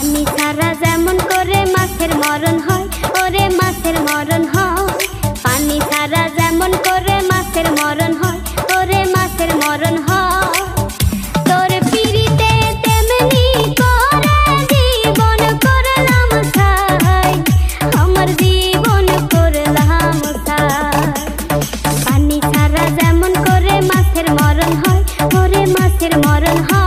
পানি ছাড়া যেমন করে মাছের মরণ হয়, ওরে মাছের মরণ হয়। পানি ছাড়া যেমন করে মাছের মরণ হয়, ওরে মাছের মরণ হয়। তোর পিরিতে তেমনি করে জীবন করলাম ছাই, আমার জীবন করলাম ছাই। পানি ছাড়া যেমন করে মাছের মরণ হয়, ওরে মাছের মরণ হয়।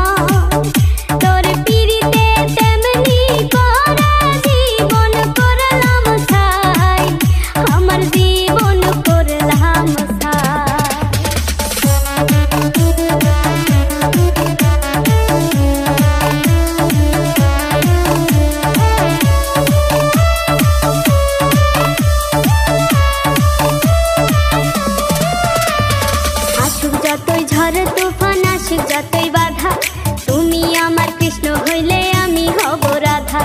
যতই ঝড় তুফান আসুক, যতই বাধা, তুমি আমার কৃষ্ণ হইলে আমি হব রাধা।